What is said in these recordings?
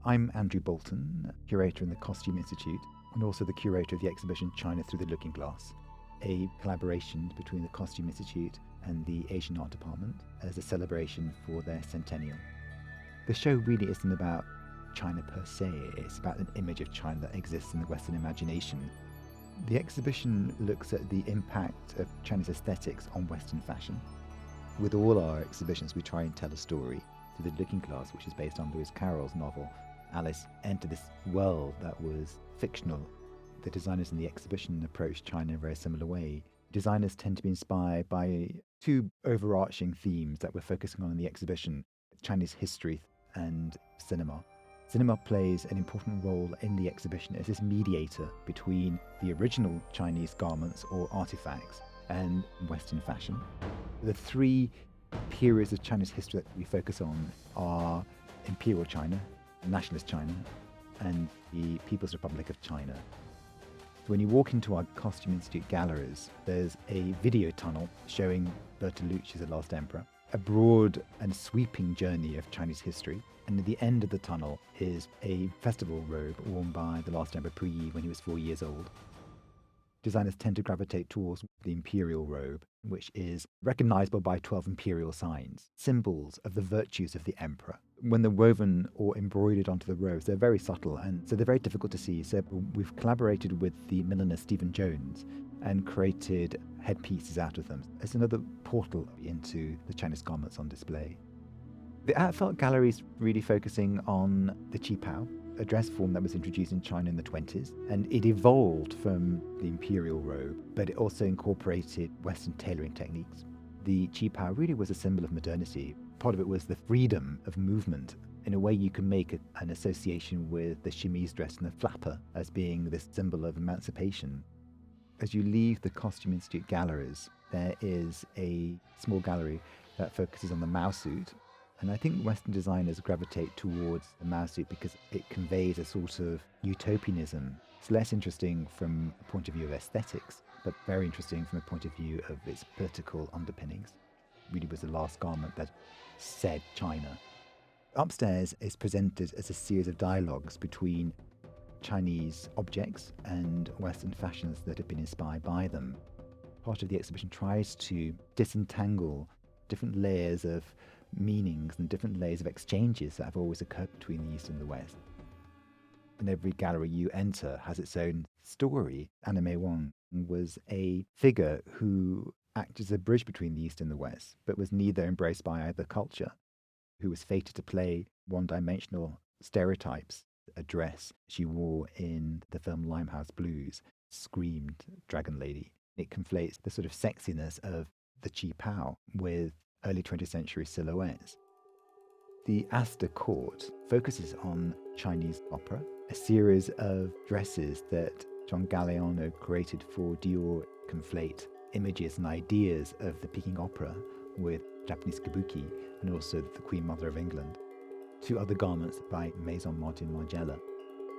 I'm Andrew Bolton, curator in the Costume Institute, and also the curator of the exhibition China Through the Looking Glass, a collaboration between the Costume Institute and the Asian Art Department as a celebration for their centennial. The show really isn't about China per se, it's about an image of China that exists in the Western imagination. The exhibition looks at the impact of Chinese aesthetics on Western fashion. With all our exhibitions, we try and tell a story through the Looking Glass, which is based on Lewis Carroll's novel. Alice entered this world that was fictional. The designers in the exhibition approached China in a very similar way. Designers tend to be inspired by two overarching themes that we're focusing on in the exhibition: Chinese history and cinema. Cinema plays an important role in the exhibition as this mediator between the original Chinese garments or artifacts and Western fashion. The three periods of Chinese history that we focus on are Imperial China, Nationalist China, and the People's Republic of China. When you walk into our Costume Institute galleries, there's a video tunnel showing Bertolucci's The Last Emperor, a broad and sweeping journey of Chinese history, and at the end of the tunnel is a festival robe worn by the last Emperor Puyi when he was 4 years old. Designers tend to gravitate towards the Imperial Robe, which is recognizable by 12 imperial signs, symbols of the virtues of the emperor. When they're woven or embroidered onto the robes, they're very subtle, and so they're very difficult to see. So we've collaborated with the milliner Stephen Jones and created headpieces out of them. It's another portal into the Chinese garments on display. The Art Felt Gallery is really focusing on the qipao, a dress form that was introduced in China in the 20s, and it evolved from the Imperial Robe, but it also incorporated Western tailoring techniques. The qipao really was a symbol of modernity. Part of it was the freedom of movement. In a way, you can make an association with the chemise dress and the flapper as being this symbol of emancipation. As you leave the Costume Institute galleries, there is a small gallery that focuses on the Mao suit. And I think Western designers gravitate towards the Mao suit because it conveys a sort of utopianism. It's less interesting from a point of view of aesthetics, but very interesting from a point of view of its political underpinnings. It really was the last garment that said China. Upstairs is presented as a series of dialogues between Chinese objects and Western fashions that have been inspired by them. Part of the exhibition tries to disentangle different layers of meanings and different layers of exchanges that have always occurred between the East and the West. And every gallery you enter has its own story. May Wong was a figure who acted as a bridge between the East and the West, but was neither embraced by either culture, who was fated to play one-dimensional stereotypes. A dress she wore in the film Limehouse Blues screamed Dragon Lady. It conflates the sort of sexiness of the qipao with early 20th century silhouettes. The Astor Court focuses on Chinese opera, a series of dresses that John Galliano created for Dior conflate images and ideas of the Peking opera with Japanese kabuki and also the Queen Mother of England. Two other garments by Maison Martin Margiela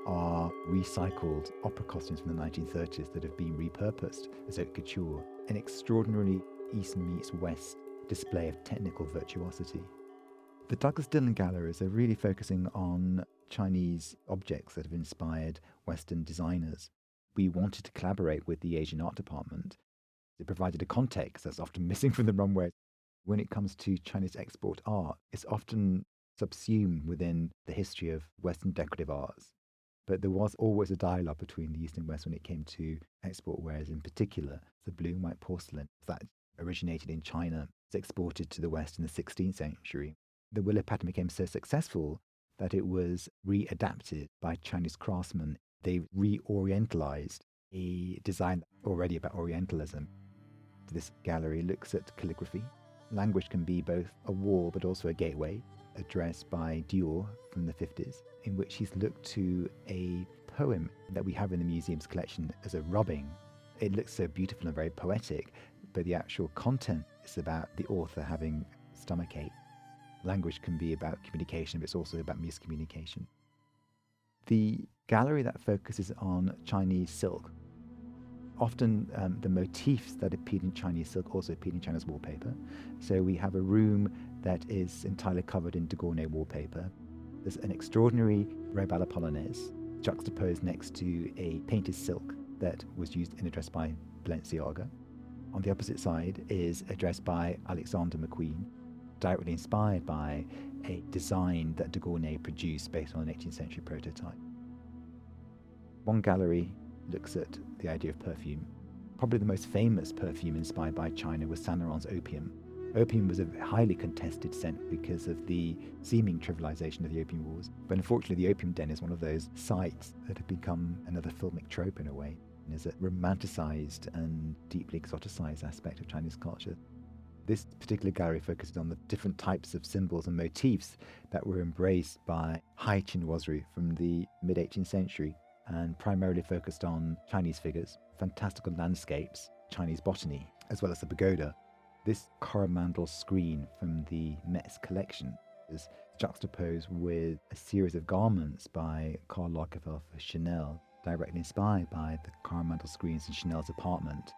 are recycled opera costumes from the 1930s that have been repurposed as haute couture, an extraordinarily East meets West display of technical virtuosity. The Douglas Dillon galleries are really focusing on Chinese objects that have inspired Western designers. We wanted to collaborate with the Asian Art Department. It provided a context that's often missing from the runway. When it comes to Chinese export art, it's often subsumed within the history of Western decorative arts. But there was always a dialogue between the East and West when it came to export wares, in particular the blue and white porcelain that originated in China, was exported to the West in the 16th century. The willow pattern became so successful that it was readapted by Chinese craftsmen. They reorientalized a design already about Orientalism. This gallery looks at calligraphy. Language can be both a wall but also a gateway, a dress by Dior from the 50s, in which he's looked to a poem that we have in the museum's collection as a rubbing. It looks so beautiful and very poetic, but the actual content is about the author having stomachache. Language can be about communication, but it's also about miscommunication. The gallery that focuses on Chinese silk, often the motifs that appeared in Chinese silk also appeared in China's wallpaper. So we have a room that is entirely covered in Degornay wallpaper. There's an extraordinary robe à la polonaise juxtaposed next to a painted silk that was used in a dress by Balenciaga. On the opposite side is a dress by Alexander McQueen, directly inspired by a design that de Gournay produced based on an 18th century prototype. One gallery looks at the idea of perfume. Probably the most famous perfume inspired by China was Saint Laurent's opium. Opium was a highly contested scent because of the seeming trivialization of the Opium Wars. But unfortunately, the opium den is one of those sites that have become another filmic trope in a way. And is a romanticized and deeply exoticized aspect of Chinese culture. This particular gallery focuses on the different types of symbols and motifs that were embraced by high chinoiserie from the mid-18th century and primarily focused on Chinese figures, fantastical landscapes, Chinese botany, as well as the pagoda. This Coromandel screen from the Met's collection is juxtaposed with a series of garments by Karl Lagerfeld for Chanel, directly inspired by the Coromandel screens in Chanel's apartment.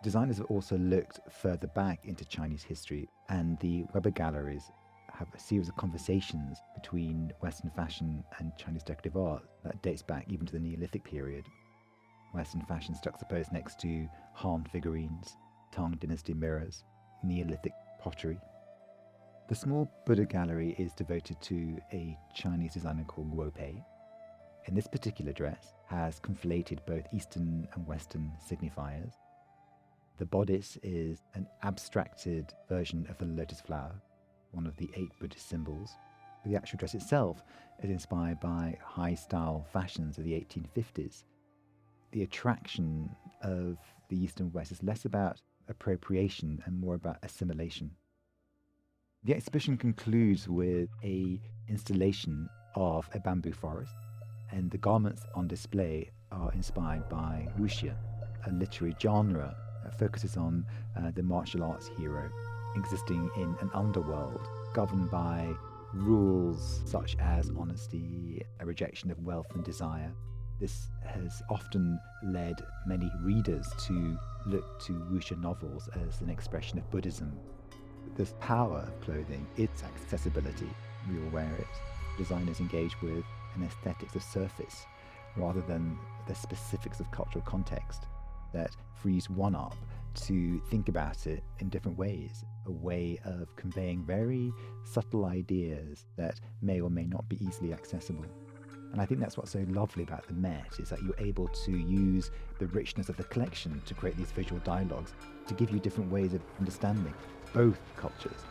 Designers have also looked further back into Chinese history, and the Weber galleries have a series of conversations between Western fashion and Chinese decorative art that dates back even to the Neolithic period. Western fashion is juxtaposed next to Han figurines, Tang Dynasty mirrors, Neolithic pottery. The small Buddha gallery is devoted to a Chinese designer called Guo Pei. In this particular dress has conflated both Eastern and Western signifiers. The bodice is an abstracted version of the lotus flower, one of the 8 Buddhist symbols. The actual dress itself is inspired by high-style fashions of the 1850s. The attraction of the East and West is less about appropriation and more about assimilation. The exhibition concludes with an installation of a bamboo forest, and the garments on display are inspired by wuxia, a literary genre that focuses on the martial arts hero existing in an underworld governed by rules such as honesty, a rejection of wealth and desire. This has often led many readers to look to wuxia novels as an expression of Buddhism. The power of clothing, its accessibility, we all wear it. Designers engage with an aesthetics of surface rather than the specifics of cultural context that frees one up to think about it in different ways, a way of conveying very subtle ideas that may or may not be easily accessible. And I think that's what's so lovely about the Met, is that you're able to use the richness of the collection to create these visual dialogues to give you different ways of understanding both cultures.